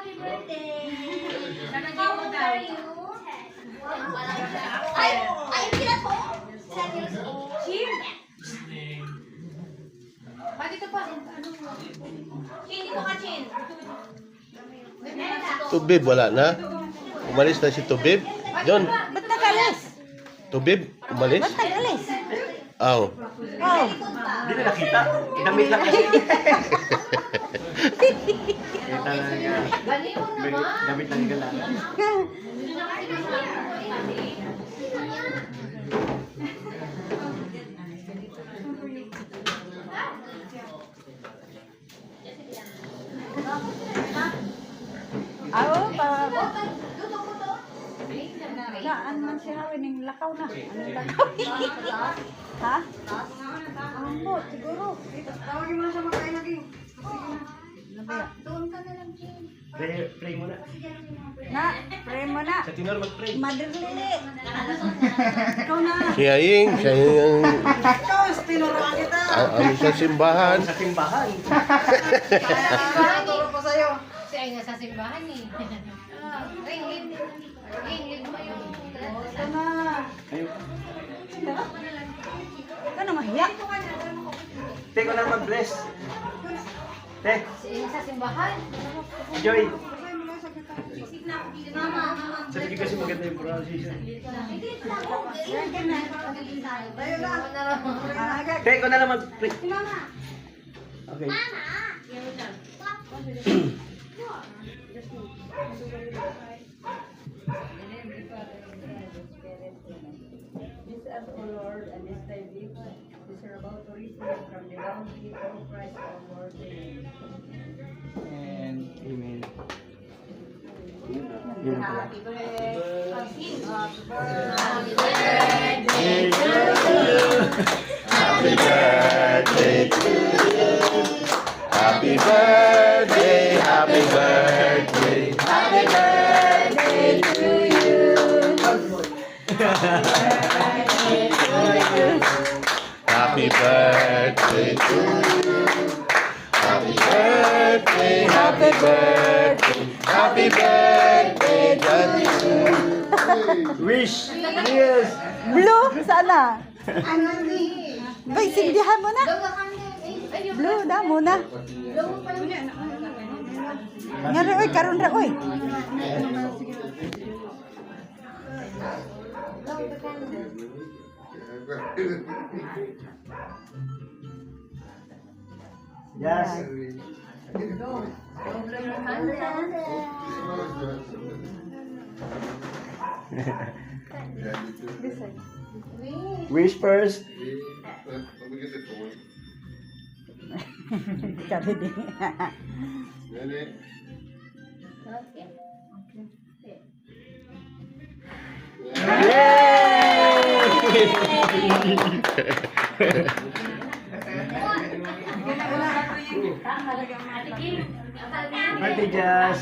happy birthday. How old are you? Ay, hindi na po. 10 years old. Chin. Dito pa. Chin, dito ka, Chin. Tubib, wala na. Umalis na si Tubib. John, Ba't nag-alis? Tubib, umalis? Ba't nag-alis? Aw. Oh. Hindi na nakita. Inamit lang kasi. Kaya talaga. Baliw naman. Gamit lang gala. Ako, pa... Naan man siya hawin ng lakaw na. Anong lakaw? Ha? Ang po, siguro. Tawagin mo na siya makain lagi. Ano ba? Doon ka na lang, Chin. Pray muna. Na, pray mo na. Sa tinor mag-pray. Mother Lily. Ikaw na. Si Aying, siya yung Ikaw, tinuruan kita. ano sa simbahan. Sa timbahan. Turo ko sa'yo. Si ay nasa simbahan eh. Ringin. Ringin mo yung... Ito na. Kayo. Ito na mahiyak. Te, ko na mag-bless. Te, Si ay nasa simbahan. Joy. Mama. Sa tingin kasi maganda yung pronunciation. Yan ka na. Tayo na. Agad. Te, ko na lang mag-pray. Okay. This as, O Lord, and this thy gift, this are about to receive from the bounty of Christ our Lord. Amen. And amen. Yun pala. Happy birthday. Happy birthday to you. Happy birthday, happy birthday. Happy birthday to you. Happy birthday to you. Happy birthday, happy birthday. Happy birthday to you. Wish! Yes! Blue, sana. Bay, sindihan mo na. Blue na muna. Nga rin, oy, karon ra, oy. Yes! Wish first! Kali din. Birthday, Jazz!